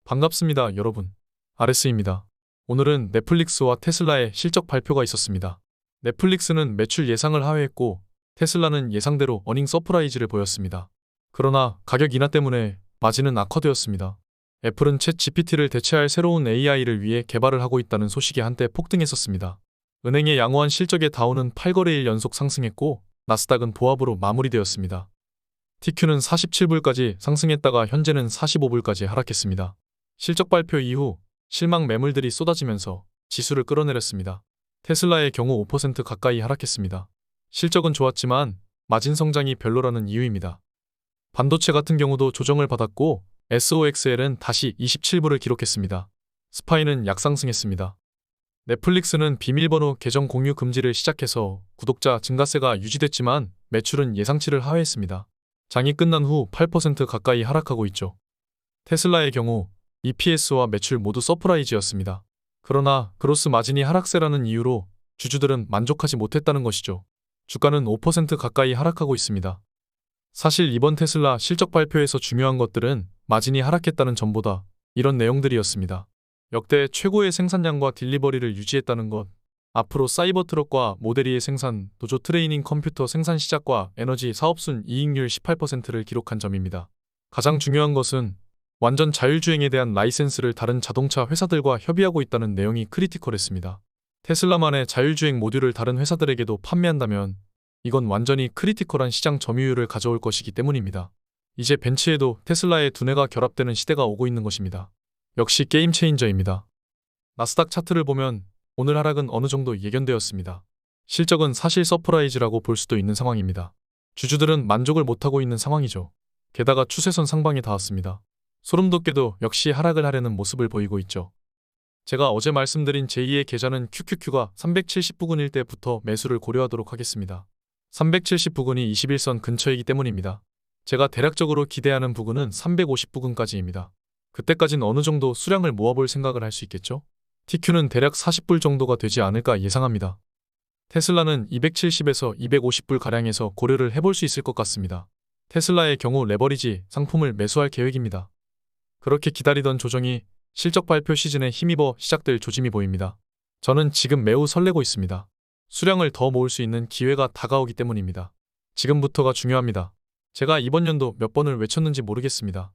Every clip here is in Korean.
반갑습니다, 여러분. RS입니다. 오늘은 넷플릭스와 테슬라의 실적 발표가 있었습니다. 넷플릭스는 매출 예상을 하회했고 테슬라는 예상대로 어닝 서프라이즈를 보였습니다. 그러나 가격 인하 때문에 마진은 악화되었습니다. 애플은 챗 GPT를 대체할 새로운 AI를 위해 개발을 하고 있다는 소식이 한때 폭등했었습니다. 은행의 양호한 실적에 다우는 8거래일 연속 상승했고 나스닥은 보합으로 마무리되었습니다. TQ는 47불까지 상승했다가 현재는 45불까지 하락했습니다. 실적 발표 이후 실망 매물들이 쏟아지면서 지수를 끌어내렸습니다. 테슬라의 경우 5% 가까이 하락했습니다. 실적은 좋았지만 마진 성장이 별로라는 이유입니다. 반도체 같은 경우도 조정을 받았고 SOXL은 다시 27불을 기록했습니다. 스파이는 약상승했습니다. 넷플릭스는 비밀번호 계정 공유 금지를 시작해서 구독자 증가세가 유지됐지만 매출은 예상치를 하회했습니다. 장이 끝난 후 8% 가까이 하락하고 있죠. 테슬라의 경우 EPS와 매출 모두 서프라이즈였습니다. 그러나 그로스 마진이 하락세라는 이유로 주주들은 만족하지 못했다는 것이죠. 주가는 5% 가까이 하락하고 있습니다. 사실 이번 테슬라 실적 발표에서 중요한 것들은 마진이 하락했다는 점보다 이런 내용들이었습니다. 역대 최고의 생산량과 딜리버리를 유지했다는 것, 앞으로 사이버 트럭과 모델 2의 생산, 도조 트레이닝 컴퓨터 생산 시작과 에너지 사업순 이익률 18%를 기록한 점입니다. 가장 중요한 것은 완전 자율주행에 대한 라이센스를 다른 자동차 회사들과 협의하고 있다는 내용이 크리티컬했습니다. 테슬라만의 자율주행 모듈을 다른 회사들에게도 판매한다면 이건 완전히 크리티컬한 시장 점유율을 가져올 것이기 때문입니다. 이제 벤츠에도 테슬라의 두뇌가 결합되는 시대가 오고 있는 것입니다. 역시 게임 체인저입니다. 나스닥 차트를 보면 오늘 하락은 어느 정도 예견되었습니다. 실적은 사실 서프라이즈라고 볼 수도 있는 상황입니다. 주주들은 만족을 못하고 있는 상황이죠. 게다가 추세선 상방에 닿았습니다. 소름 돋게도 역시 하락을 하려는 모습을 보이고 있죠. 제가 어제 말씀드린 제2의 계좌는 QQQ가 370 부근일 때부터 매수를 고려하도록 하겠습니다. 370 부근이 21선 근처이기 때문입니다. 제가 대략적으로 기대하는 부근은 350 부근까지입니다. 그때까진 어느 정도 수량을 모아볼 생각을 할 수 있겠죠? TQ는 대략 40불 정도가 되지 않을까 예상합니다. 테슬라는 270에서 250불 가량에서 고려를 해볼 수 있을 것 같습니다. 테슬라의 경우 레버리지 상품을 매수할 계획입니다. 그렇게 기다리던 조정이 실적 발표 시즌에 힘입어 시작될 조짐이 보입니다. 저는 지금 매우 설레고 있습니다. 수량을 더 모을 수 있는 기회가 다가오기 때문입니다. 지금부터가 중요합니다. 제가 이번 연도 몇 번을 외쳤는지 모르겠습니다.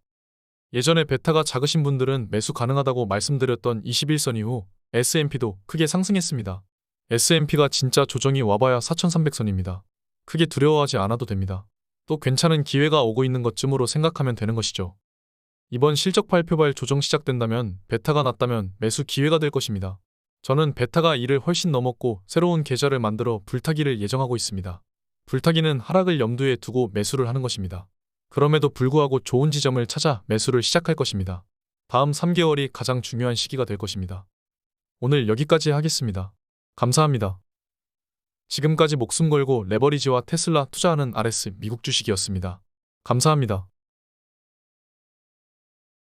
예전에 베타가 작으신 분들은 매수 가능하다고 말씀드렸던 21선 이후 S&P도 크게 상승했습니다. S&P가 진짜 조정이 와봐야 4300선입니다. 크게 두려워하지 않아도 됩니다. 또 괜찮은 기회가 오고 있는 것쯤으로 생각하면 되는 것이죠. 이번 실적 발표발 조정 시작된다면 베타가 낮다면 매수 기회가 될 것입니다. 저는 베타가 이를 훨씬 넘었고 새로운 계좌를 만들어 불타기를 예정하고 있습니다. 불타기는 하락을 염두에 두고 매수를 하는 것입니다. 그럼에도 불구하고 좋은 지점을 찾아 매수를 시작할 것입니다. 다음 3개월이 가장 중요한 시기가 될 것입니다. 오늘 여기까지 하겠습니다. 감사합니다. 지금까지 목숨 걸고 레버리지와 테슬라 투자하는 RS 미국 주식이었습니다. 감사합니다.